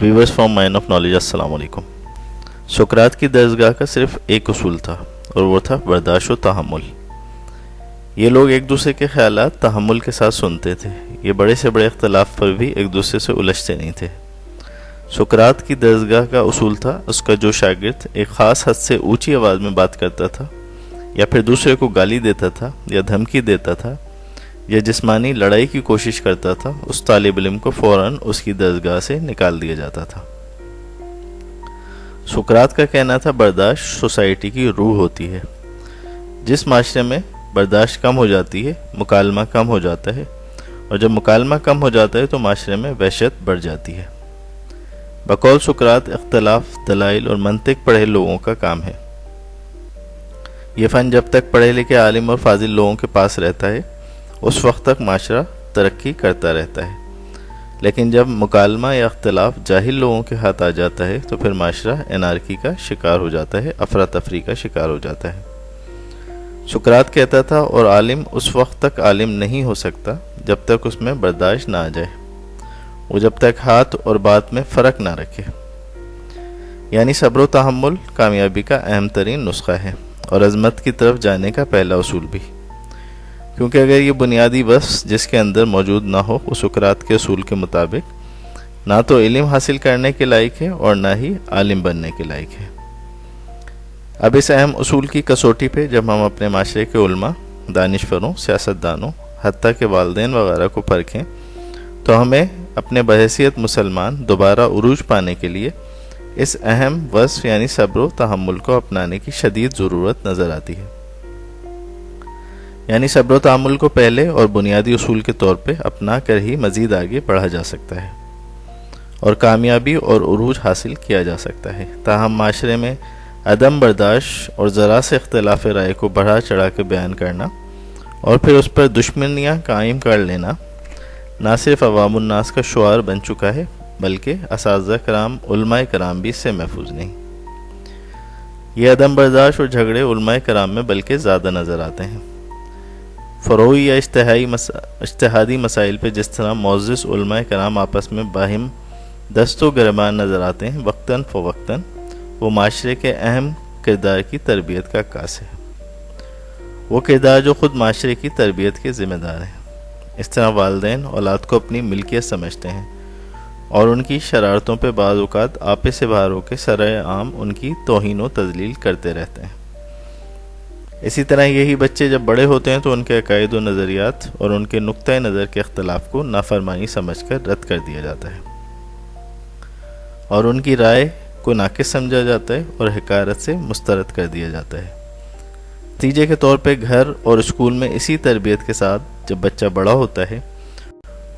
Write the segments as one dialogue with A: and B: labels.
A: Viewers from mine of knowledge, अस्सलाम वालेकुम। सुकरात की दरसगाह का सिर्फ एक उसूल था और वो था बर्दाश्त व तहम्मुल। ये लोग एक दूसरे के ख्यालात तहम्मुल के साथ सुनते थे। ये बड़े से बड़े इख्तलाफ पर भी एक दूसरे से उलझते नहीं थे। सुकरात की दरसगाह का उसूल था उसका जो शागिर्द एक ख़ास हद से ऊंची आवाज़ में बात करता था या फिर दूसरे को गाली देता था या धमकी देता था या जिस्मानी लड़ाई की कोशिश करता था, उस तालिब इल्म को फ़ौरन उसकी दरसगाह से निकाल दिया जाता था। सुकरात का कहना था बर्दाश्त सोसाइटी की रूह होती है। जिस माशरे में बर्दाश्त कम हो जाती है, मुकालमा कम हो जाता है, और जब मुकालमा कम हो जाता है तो माशरे में वहशत बढ़ जाती है। बकौल सुकरात इख्तलाफ, दलाइल और मंतिक पढ़े लोगों का काम है। ये फ़न जब तक पढ़े लिखे आलिम और फाजिल लोगों के पास रहता है उस वक्त तक माशरा तरक्की करता रहता है, लेकिन जब मुकालमा या अख्तलाफ जाहिल लोगों के हाथ आ जाता है तो फिर माशरा एनार्की का शिकार हो जाता है, अफरा तफरी का शिकार हो जाता है। सुकरात कहता था और आलिम उस वक्त तक आलिम नहीं हो सकता जब तक उसमें बर्दाश्त ना आ जाए, वो जब तक हाथ और बात में फ़र्क ना रखे। यानी सब्र व तहम्मुल कामयाबी का अहम तरीन नुस्खा है और अज़मत की तरफ जाने का पहला उसूल भी, क्योंकि अगर ये बुनियादी बस जिसके अंदर मौजूद ना हो वो सुकरात के असूल के मुताबिक ना तो इल्म हासिल करने के लायक है और ना ही आलिम बनने के लायक है। अब इस अहम उसूल की कसौटी पे जब हम अपने माशरे के उलमा, दानिशवरों, सियासतदानों, हत्ता के वालिदैन वगैरह को परखें तो हमें अपने बहैसियत मुसलमान दोबारा उरूज पाने के लिए इस अहम वस्फ़ यानी सब्र व तहम्मुल को अपनाने की शदीद ज़रूरत नज़र आती है। यानी सब्र व तहम्मुल को पहले और बुनियादी उसूल के तौर पे अपना कर ही मज़ीद आगे बढ़ा जा सकता है और कामयाबी और उरूज हासिल किया जा सकता है। ताहम माशरे में अदम बर्दाश्त और ज़रा से इख्तिलाफ़ राय को बढ़ा चढ़ा के बयान करना और फिर उस पर दुश्मनियाँ कायम कर लेना ना सिर्फ अवामुन्नास का शुआर बन चुका है बल्कि असातिज़ा कराम, उलमाए कराम भी इससे महफूज नहीं। ये अदम बर्दाश्त और झगड़े उलमाए कराम में बल्कि ज़्यादा नज़र आते हैं। फ़रोई या इज्तिहादी मसाइल पे जिस तरह मोअज़्ज़िज़ उलमाए कराम आपस में बाहिम दस्तो गिरबान नज़र आते हैं, वक्तन फ़वक्तन वो माशरे के अहम किरदार की तरबियत का अक्कास है, वो किरदार जो ख़ुद माशरे की तरबियत के ज़िम्मेदार हैं। इस तरह वालिदैन औलाद को अपनी मिल्कियत समझते हैं और उनकी शरारतों पे बाज़ औक़ात आपे से बाहर होकर सराए आम उनकी तौहीन व तज़लील करते रहते हैं। इसी तरह यही बच्चे जब बड़े होते हैं तो उनके अकायद व नज़रियात और उनके नुक्ता नज़र के अख्तलाफ को नाफरमानी समझकर रद्द कर दिया जाता है और उनकी राय को नाक़िस समझा जाता है और हकारत से मुस्तरद कर दिया जाता है। नतीजे के तौर पे घर और स्कूल में इसी तरबियत के साथ जब बच्चा बड़ा होता है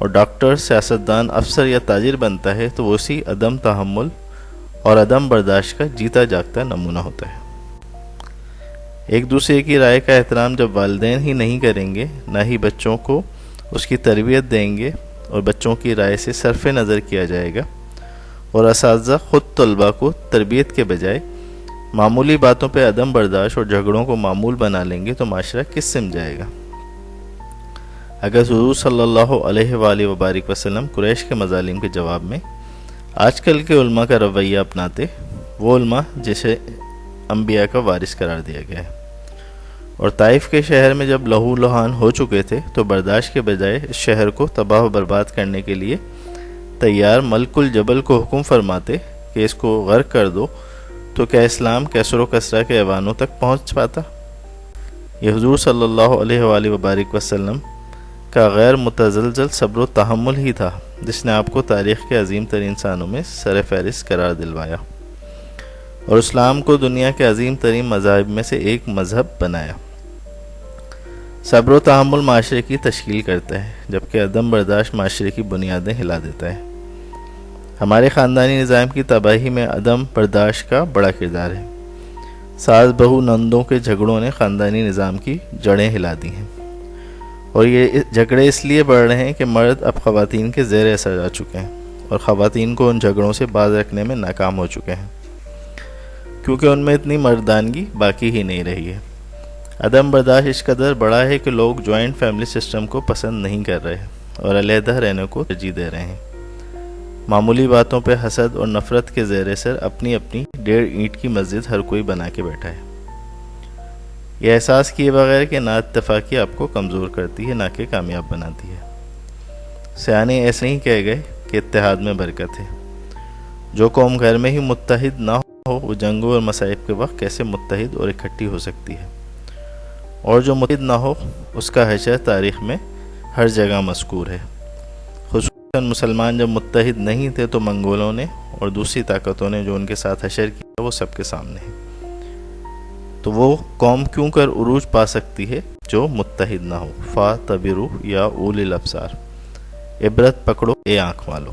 A: और डॉक्टर, सियासतदान, अफसर या ताजिर बनता है तो वो उसी अदम तहम्मुल और अदम बर्दाश्त का जीता जागता नमूना होता है। एक दूसरे की राय का एहतराम जब वालिदैन ही नहीं करेंगे, ना ही बच्चों को उसकी तरबियत देंगे और बच्चों की राय से सरफ़ नज़र किया जाएगा और असातिज़ा ख़ुद तलबा को तरबियत के बजाय मामूली बातों पे अदम बर्दाश्त और झगड़ों को मामूल बना लेंगे तो माशरा किस सिम जाएगा। अगर हुज़ूर सल्लल्लाहु अलैहि वबारिक वसल्लम कुरैश के मज़ालिम के जवाब में आजकल के उलमा का रवैया अपनाते, वो उलमा जिसे अंबिया का वारिस करार दिया गया है, और ताइफ के शहर में जब लहू लुहान हो चुके थे तो बर्दाश्त के बजाय इस शहर को तबाह व बर्बाद करने के लिए तैयार मलकुल जबल को हुक्म फरमाते कि इसको गर्क कर दो, तो क्या इस्लाम कैसर व कसरा के ऐवानों तक पहुँच पाता? यह हुज़ूर सल्लल्लाहु अलैहि वबारिक वसल्लम का गैर मुतज़लज़ल सब्र व तहम्मुल ही था जिसने आपको तारीख़ के अज़ीम तरीन इंसानों में सर फ़हरिस्त करार दिलवाया और इस्लाम को दुनिया के अज़ीम तरीन मज़ाहिब में से एक मज़हब बनाया। सब्र व तहम्मुल माशरे की तश्कील करता है जबकि अदम बर्दाश्त माशरे की बुनियादें हिला देता है। हमारे ख़ानदानी निज़ाम की तबाही में अदम बर्दाश्त का बड़ा किरदार है। सास बहू नंदों के झगड़ों ने ख़ानदानी निज़ाम की जड़ें हिला दी हैं और ये झगड़े इसलिए बढ़ रहे हैं कि मर्द अब ख़वातीन के ज़ेर असर आ चुके हैं और ख़वातीन को उन झगड़ों से बाज रखने में नाकाम हो चुके हैं क्योंकि उनमें इतनी मर्दानगी बाकी ही नहीं रही है। अदम बर्दाश्त इस कदर बड़ा है कि लोग जॉइंट फैमिली सिस्टम को पसंद नहीं कर रहे और अलहदा रहने को तरजीह दे रहे हैं। معمولی باتوں پہ حسد اور نفرت کے زیر اثر اپنی اپنی 1.5 اینٹ کی مسجد ہر کوئی بنا کے بیٹھا ہے۔ یہ احساس کیے بغیر کہ نا اتفاقی آپ کو کمزور کرتی ہے نہ کہ کامیاب بناتی ہے۔ سیانے ایسے نہیں کہہ گئے کہ اتحاد میں برکت ہے۔ جو قوم گھر میں ہی متحد نہ ہو وہ جنگوں اور مصائب کے وقت کیسے متحد اور اکٹھی ہو سکتی ہے، اور جو متحد نہ ہو اس کا حشر تاریخ میں ہر جگہ مذکور ہے۔ خصوصاً مسلمان جب متحد نہیں تھے تو منگولوں نے اور دوسری طاقتوں نے جو ان کے ساتھ حشر کیا وہ سب کے سامنے ہے۔ تو وہ قوم کیوں کر عروج پا سکتی ہے جو متحد نہ ہو۔ فَاعْتَبِرُوا یا اولي الابصار، عبرت پکڑو اے آنکھ والو۔